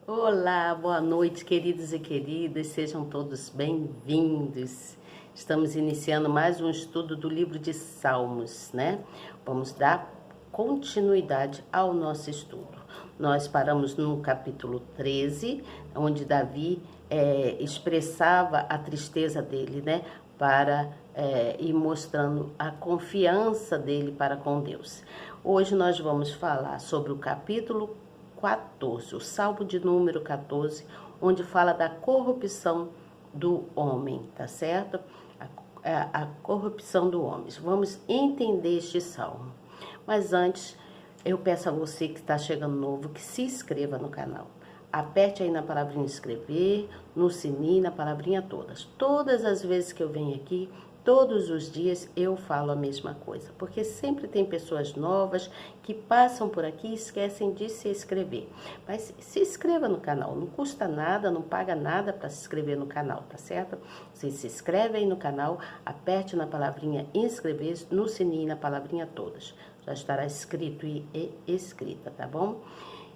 Olá, boa noite, queridos e queridas, sejam todos bem-vindos. Estamos iniciando mais um estudo do livro de Salmos, né? Vamos dar continuidade ao nosso estudo. Nós paramos no capítulo 13, onde Davi expressava a tristeza dele, né? Para ir mostrando a confiança dele para com Deus. Hoje nós vamos falar sobre o capítulo 14, o Salmo de número 14, onde fala da corrupção do homem, tá certo? A corrupção do homem. Vamos entender este salmo. Mas antes, eu peço a você que está chegando novo, que se inscreva no canal. Aperte aí na palavrinha inscrever, no sininho, na palavrinha todas. Todas as vezes que eu venho aqui, todos os dias eu falo a mesma coisa, porque sempre tem pessoas novas que passam por aqui e esquecem de se inscrever. Mas se inscreva no canal, não custa nada, não paga nada para se inscrever no canal, tá certo? Você se inscreve aí no canal, aperte na palavrinha inscrever, no sininho, na palavrinha todas. Já estará escrito e escrita, tá bom?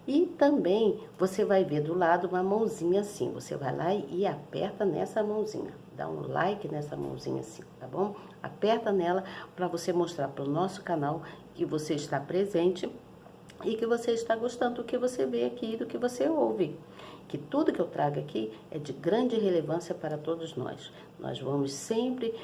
E também você vai ver do lado uma mãozinha assim, você vai lá e aperta nessa mãozinha, dá um like nessa mãozinha assim, tá bom? Aperta nela para você mostrar para o nosso canal que você está presente e que você está gostando do que você vê aqui, do que você ouve. Que tudo que eu trago aqui é de grande relevância para todos nós. Nós vamos sempre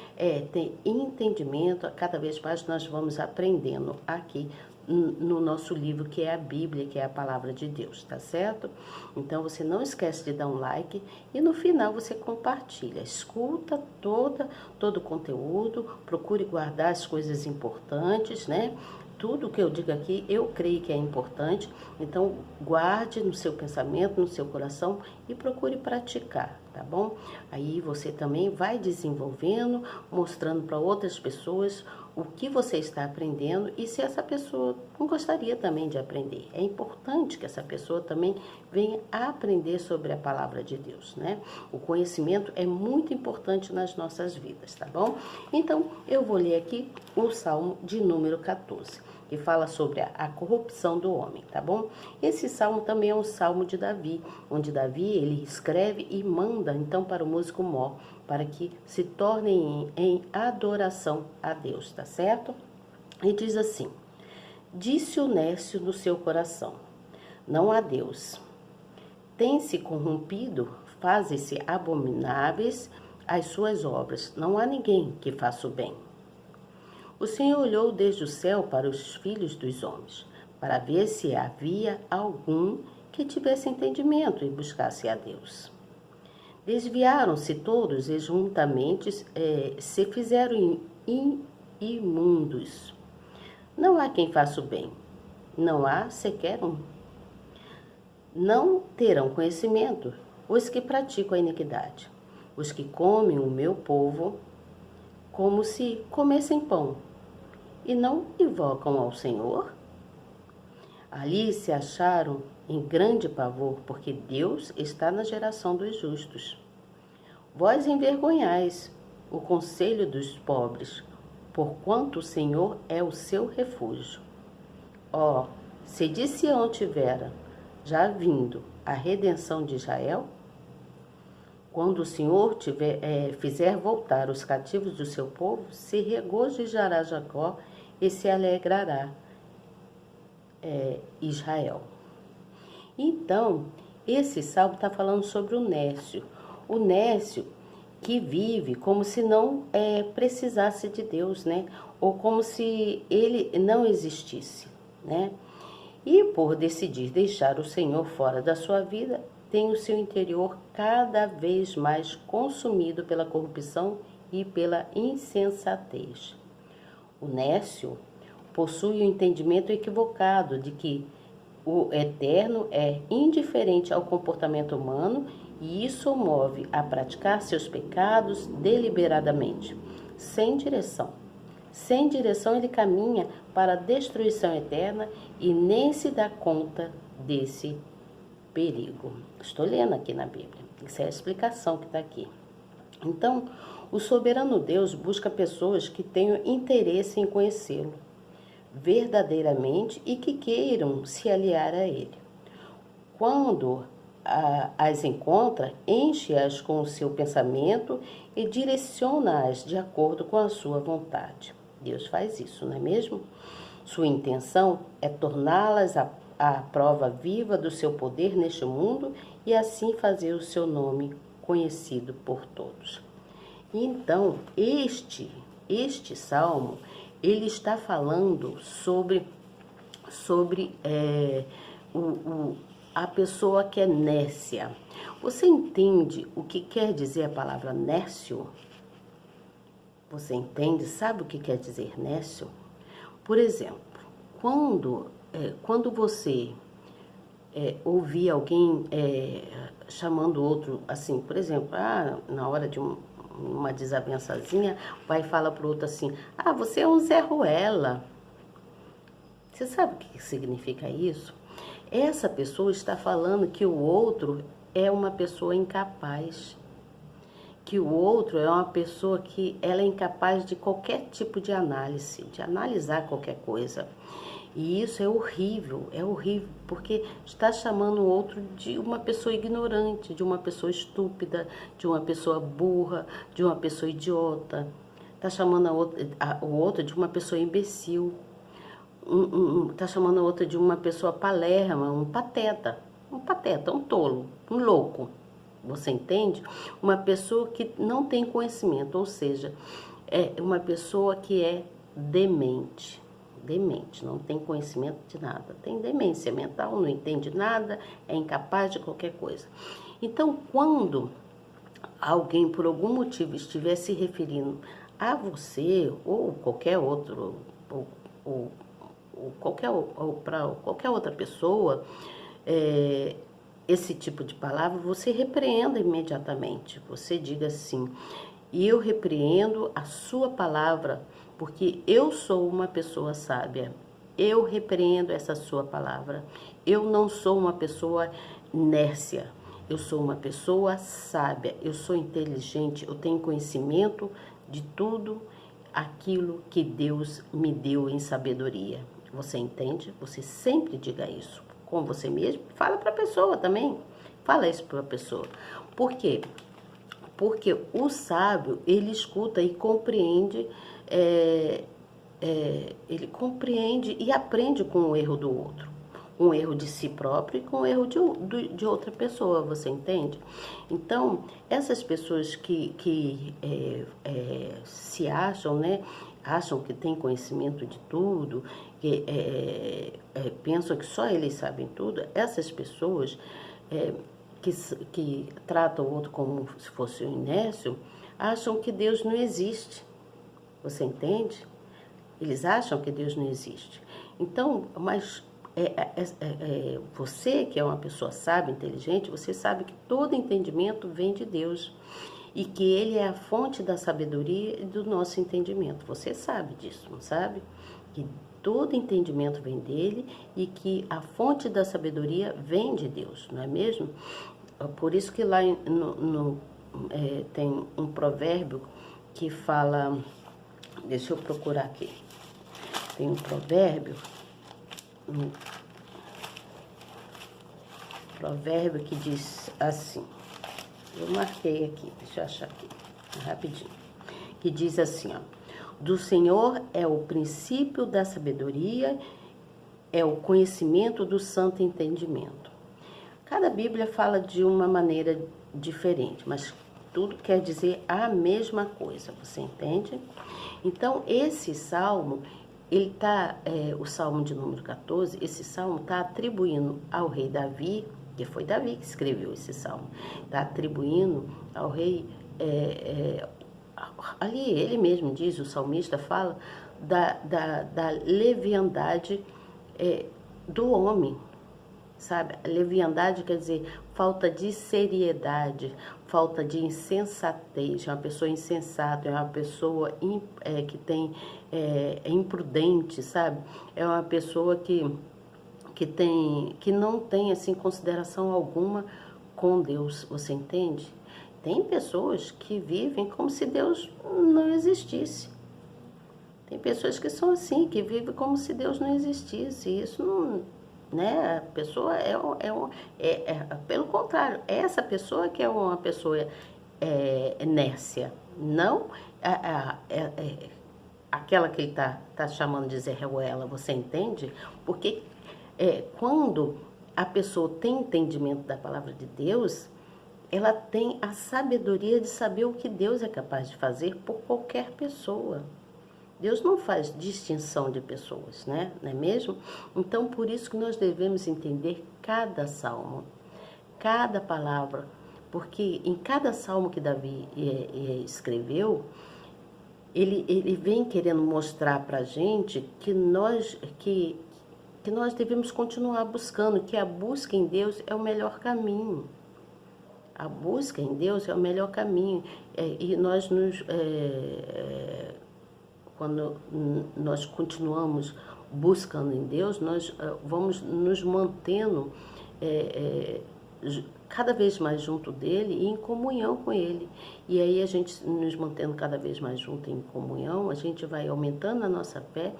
ter entendimento, cada vez mais nós vamos aprendendo aqui no nosso livro, que é a Bíblia, que é a palavra de Deus, tá certo? Então você não esquece de dar um like e no final você compartilha, escuta todo o conteúdo, procure guardar as coisas importantes, né? Tudo que eu digo aqui, eu creio que é importante, então guarde no seu pensamento, no seu coração e procure praticar, tá bom? Aí você também vai desenvolvendo, mostrando para outras pessoas o que você está aprendendo e se essa pessoa não gostaria também de aprender. É importante que essa pessoa também venha a aprender sobre a palavra de Deus, né? O conhecimento é muito importante nas nossas vidas, tá bom? Então, eu vou ler aqui o Salmo de número 14, que fala sobre a corrupção do homem, tá bom? Esse salmo também é um salmo de Davi, onde Davi, ele escreve e manda, então, para o músico mor, para que se tornem em adoração a Deus, tá certo? E diz assim: disse o nécio no seu coração, não há Deus. Tem-se corrompido, fazem-se abomináveis as suas obras, não há ninguém que faça o bem. O Senhor olhou desde o céu para os filhos dos homens, para ver se havia algum que tivesse entendimento e buscasse a Deus. Desviaram-se todos e juntamente se fizeram imundos. Não há quem faça o bem, não há sequer um. Não terão conhecimento os que praticam a iniquidade, os que comem o meu povo como se comessem pão, e não invocam ao Senhor? Ali se acharam em grande pavor, porque Deus está na geração dos justos. Vós envergonhais o conselho dos pobres, porquanto o Senhor é o seu refúgio. Ó, se de Sião tivera já vindo a redenção de Israel, quando o Senhor fizer voltar os cativos do seu povo, se regozijará Jacó e se alegrará Israel. Então, esse salmo está falando sobre o nécio. O nécio que vive como se não precisasse de Deus, né? Ou como se ele não existisse, né? E por decidir deixar o Senhor fora da sua vida, tem o seu interior cada vez mais consumido pela corrupção e pela insensatez. O nécio possui o entendimento equivocado de que o eterno é indiferente ao comportamento humano e isso o move a praticar seus pecados deliberadamente, sem direção. Sem direção ele caminha para a destruição eterna e nem se dá conta desse perigo. Estou lendo aqui na Bíblia, essa é a explicação que está aqui. Então, o soberano Deus busca pessoas que tenham interesse em conhecê-lo verdadeiramente e que queiram se aliar a ele. Quando as encontra, enche-as com o seu pensamento e direciona-as de acordo com a sua vontade. Deus faz isso, não é mesmo? Sua intenção é torná-las a prova viva do seu poder neste mundo e assim fazer o seu nome conhecido por todos. Então, este salmo, ele está falando sobre a pessoa que é nércia. Você entende o que quer dizer a palavra nércio? Você entende? Sabe o que quer dizer nércio? Por exemplo, quando você ouvir alguém chamando outro assim, por exemplo, na hora de uma desavençazinha, o pai fala para o outro assim, você é um Zé Ruela. Você sabe o que significa isso? Essa pessoa está falando que o outro é uma pessoa incapaz, que o outro é uma pessoa que ela é incapaz de qualquer tipo de análise, de analisar qualquer coisa. E isso é horrível, porque está chamando o outro de uma pessoa ignorante, de uma pessoa estúpida, de uma pessoa burra, de uma pessoa idiota. Está chamando o outro de uma pessoa imbecil. Está chamando a outra de uma pessoa palerma, um pateta, um tolo, um louco. Você entende? Uma pessoa que não tem conhecimento, ou seja, é uma pessoa que é demente, não tem conhecimento de nada, tem demência mental, não entende nada, é incapaz de qualquer coisa. Então, quando alguém por algum motivo estiver se referindo a você ou qualquer outro, ou para qualquer outra pessoa, esse tipo de palavra, você repreenda imediatamente. Você diga assim, e eu repreendo a sua palavra, porque eu sou uma pessoa sábia. Eu repreendo essa sua palavra. Eu não sou uma pessoa nércia. Eu sou uma pessoa sábia. Eu sou inteligente. Eu tenho conhecimento de tudo aquilo que Deus me deu em sabedoria. Você entende? Você sempre diga isso com você mesmo. Fala para a pessoa também. Fala isso para a pessoa. Por quê? Porque o sábio, ele escuta e compreende, ele compreende e aprende com o erro do outro. Um erro de si próprio e com o erro de outra pessoa, você entende? Então, essas pessoas que se acham, né? Acham que têm conhecimento de tudo, que pensam que só eles sabem tudo, essas pessoas que tratam o outro como se fosse um inércio, acham que Deus não existe. Você entende? Eles acham que Deus não existe. Então, mas você que é uma pessoa sábia, inteligente, você sabe que todo entendimento vem de Deus e que Ele é a fonte da sabedoria e do nosso entendimento. Você sabe disso, não sabe? Que todo entendimento vem dele e que a fonte da sabedoria vem de Deus, não é mesmo? Por isso que lá tem um provérbio que fala, deixa eu procurar aqui, tem um provérbio que diz assim, eu marquei aqui, deixa eu achar aqui, rapidinho, que diz assim, do Senhor é o princípio da sabedoria, é o conhecimento do santo entendimento. Cada Bíblia fala de uma maneira diferente, mas tudo quer dizer a mesma coisa, você entende? Então, esse salmo, o salmo de número 14, esse salmo está atribuindo ao rei Davi, que foi Davi que escreveu esse salmo, está atribuindo ao rei, ali ele mesmo diz, o salmista fala da leviandade do homem, sabe? Leviandade quer dizer falta de seriedade, falta de insensatez. É uma pessoa insensata, é uma pessoa é imprudente, sabe? É uma pessoa que não tem assim consideração alguma com Deus, você entende? Tem pessoas que vivem como se Deus não existisse. Tem pessoas que são assim, que vivem como se Deus não existisse. Isso né? A pessoa pelo contrário, essa pessoa que é uma pessoa nécia, não aquela que ele tá chamando de Zé Ruela, você entende? Porque quando a pessoa tem entendimento da palavra de Deus, ela tem a sabedoria de saber o que Deus é capaz de fazer por qualquer pessoa. Deus não faz distinção de pessoas, né? Não é mesmo? Então, por isso que nós devemos entender cada salmo, cada palavra, porque em cada salmo que Davi escreveu, ele vem querendo mostrar para a gente que nós devemos continuar buscando, que a busca em Deus é o melhor caminho. A busca em Deus é o melhor caminho. E nós quando nós continuamos buscando em Deus, nós vamos nos mantendo cada vez mais junto dele e em comunhão com ele. E aí a gente nos mantendo cada vez mais junto em comunhão, a gente vai aumentando a nossa fé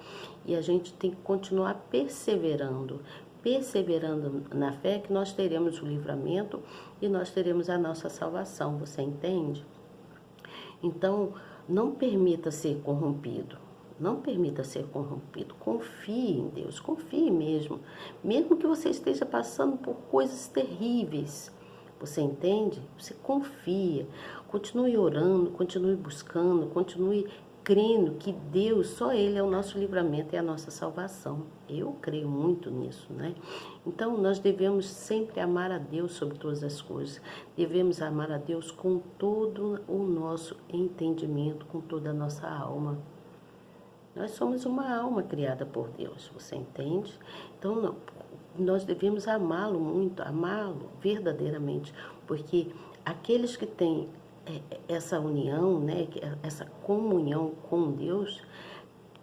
e a gente tem que continuar perseverando na fé, que nós teremos o livramento e nós teremos a nossa salvação, você entende? Então, não permita ser corrompido. Não permita ser corrompido. Confie em Deus, confie mesmo. Mesmo que você esteja passando por coisas terríveis, você entende? Você confia. Continue orando, continue buscando, continue crendo que Deus, só Ele é o nosso livramento e a nossa salvação. Eu creio muito nisso, né? Então, nós devemos sempre amar a Deus sobre todas as coisas. Devemos amar a Deus com todo o nosso entendimento, com toda a nossa alma. Nós somos uma alma criada por Deus, você entende? Então, nós devemos amá-lo muito, amá-lo verdadeiramente, porque aqueles que têm essa união, né, essa comunhão com Deus,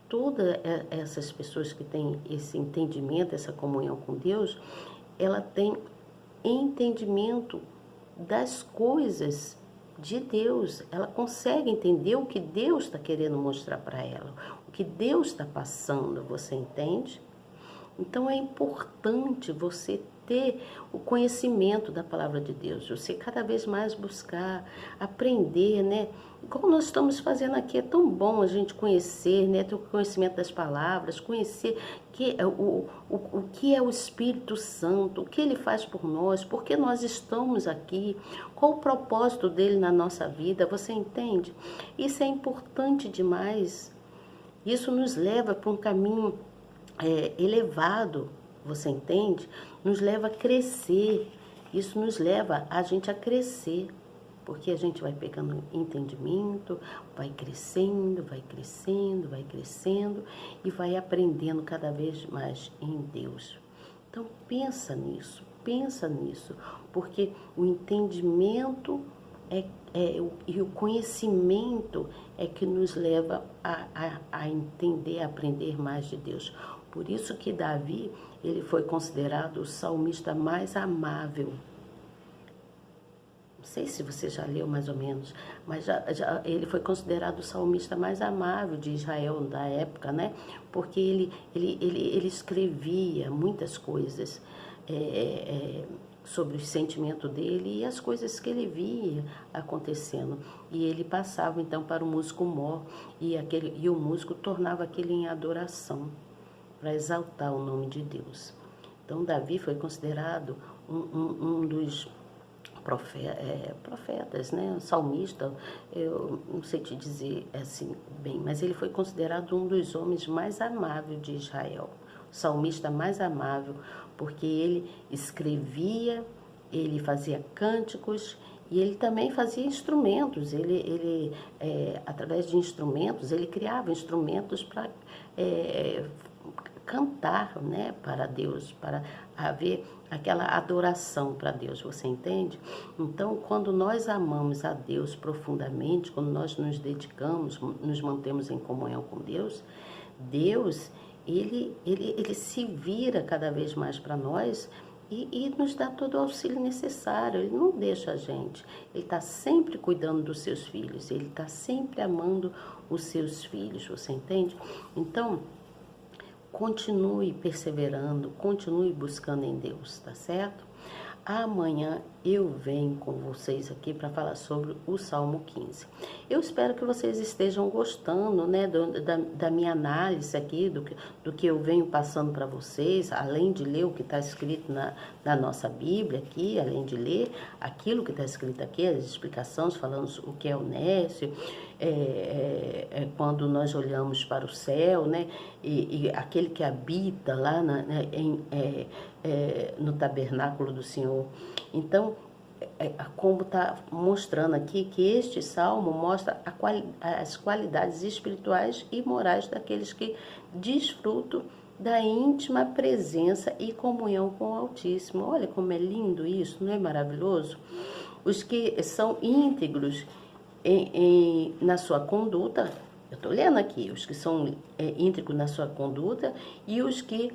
todas essas pessoas que têm esse entendimento, essa comunhão com Deus, ela tem entendimento das coisas de Deus. Ela consegue entender o que Deus está querendo mostrar para ela, o que Deus está passando, você entende? Então é importante você ter o conhecimento da palavra de Deus, você cada vez mais buscar, aprender, né? Como nós estamos fazendo aqui, é tão bom a gente conhecer, né? Ter o conhecimento das palavras, conhecer o que é o Espírito Santo, o que ele faz por nós, por que nós estamos aqui, qual o propósito dele na nossa vida, você entende? Isso é importante demais. Isso nos leva para um caminho elevado, você entende? Nos leva a crescer, isso nos leva a gente a crescer, porque a gente vai pegando entendimento, vai crescendo, vai crescendo, vai crescendo e vai aprendendo cada vez mais em Deus. Então pensa nisso, porque o entendimento e o conhecimento é que nos leva a entender, a aprender mais de Deus. Por isso que Davi, ele foi considerado o salmista mais amável. Não sei se você já leu mais ou menos, mas ele foi considerado o salmista mais amável de Israel da época, né? Porque ele escrevia muitas coisas sobre o sentimento dele e as coisas que ele via acontecendo. E ele passava então para o músico mor e o músico tornava aquilo em adoração, para exaltar o nome de Deus. Então Davi foi considerado um dos profetas, né? Salmista, eu não sei te dizer assim bem, mas ele foi considerado um dos homens mais amáveis de Israel, o salmista mais amável, porque ele escrevia, ele fazia cânticos e ele também fazia instrumentos. Ele através de instrumentos, ele criava instrumentos para cantar, né, para Deus, para haver aquela adoração para Deus, você entende? Então, quando nós amamos a Deus profundamente, quando nós nos dedicamos, nos mantemos em comunhão com Deus, Deus, ele se vira cada vez mais para nós e nos dá todo o auxílio necessário. Ele não deixa a gente, ele está sempre cuidando dos seus filhos, ele está sempre amando os seus filhos, você entende? Então, continue perseverando, continue buscando em Deus, tá certo? Amanhã eu venho com vocês aqui para falar sobre o Salmo 15. Eu espero que vocês estejam gostando, né, da minha análise aqui, do que eu venho passando para vocês, além de ler o que está escrito na nossa Bíblia aqui, além de ler aquilo que está escrito aqui, as explicações falando o que é o Nécio, quando nós olhamos para o céu, né, e aquele que habita lá no tabernáculo do Senhor. Então, como está mostrando aqui, que este salmo mostra as qualidades espirituais e morais daqueles que desfrutam da íntima presença e comunhão com o Altíssimo. Olha como é lindo isso, não é maravilhoso? Os que são íntegros na sua conduta, eu estou lendo aqui, os que são íntegros na sua conduta e os que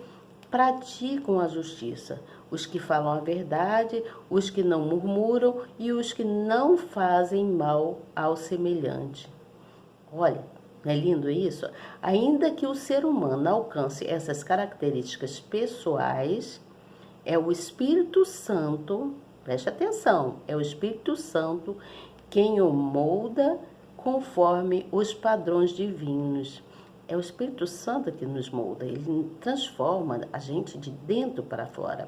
praticam a justiça, os que falam a verdade, os que não murmuram e os que não fazem mal ao semelhante. Olha, não é lindo isso? Ainda que o ser humano alcance essas características pessoais, é o Espírito Santo, preste atenção, é o Espírito Santo quem o molda conforme os padrões divinos. É o Espírito Santo que nos molda, ele transforma a gente de dentro para fora.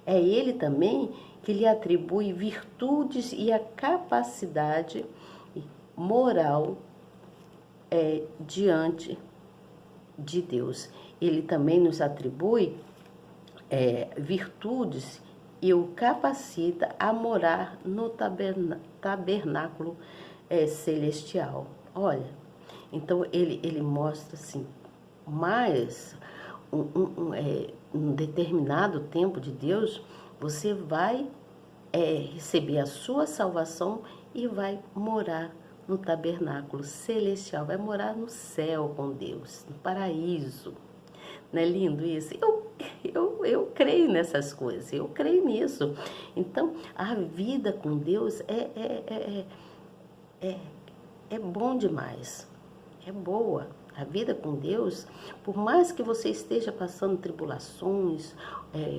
É ele também que lhe atribui virtudes e a capacidade moral diante de Deus. Ele também nos atribui virtudes e o capacita a morar no tabernáculo celestial. Olha, então ele mostra assim, mais um determinado tempo de Deus, você vai receber a sua salvação e vai morar no tabernáculo celestial, vai morar no céu com Deus, no paraíso. Não é lindo isso? Eu creio nessas coisas, eu creio nisso. Então, a vida com Deus é bom demais, é boa. A vida com Deus, por mais que você esteja passando tribulações,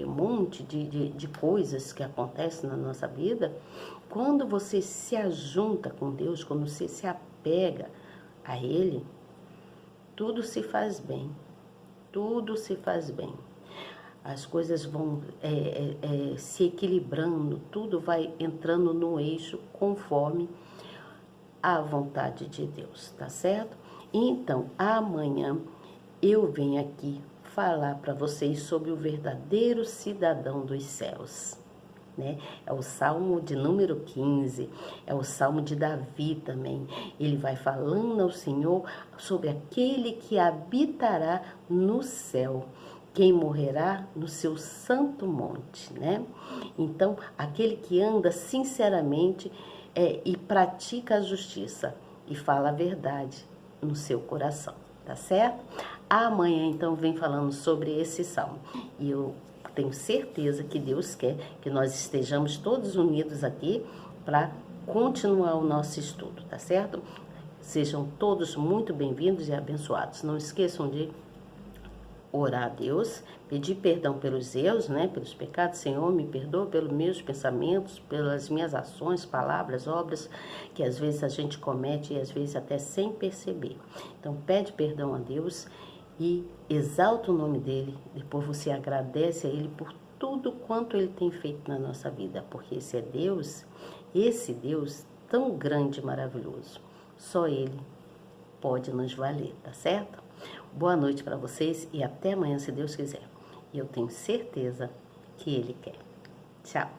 um monte de coisas que acontecem na nossa vida, quando você se ajunta com Deus, quando você se apega a Ele, tudo se faz bem. Tudo se faz bem. As coisas vão se equilibrando, tudo vai entrando no eixo conforme a vontade de Deus, tá certo? Então, amanhã eu venho aqui falar para vocês sobre o verdadeiro cidadão dos céus, né? É o Salmo de número 15, é o Salmo de Davi também. Ele vai falando ao Senhor sobre aquele que habitará no céu, quem morrerá no seu santo monte, né? Então, aquele que anda sinceramente e pratica a justiça e fala a verdade no seu coração, tá certo? Amanhã, então, vem falando sobre esse salmo. E eu tenho certeza que Deus quer que nós estejamos todos unidos aqui para continuar o nosso estudo, tá certo? Sejam todos muito bem-vindos e abençoados. Não esqueçam de orar a Deus, pedir perdão pelos erros, né, pelos pecados. Senhor, me perdoa pelos meus pensamentos, pelas minhas ações, palavras, obras, que às vezes a gente comete e às vezes até sem perceber. Então, pede perdão a Deus e exalta o nome dele. Depois você agradece a ele por tudo quanto ele tem feito na nossa vida, porque esse Deus tão grande e maravilhoso, só ele pode nos valer, tá certo? Boa noite para vocês e até amanhã, se Deus quiser. E eu tenho certeza que Ele quer. Tchau!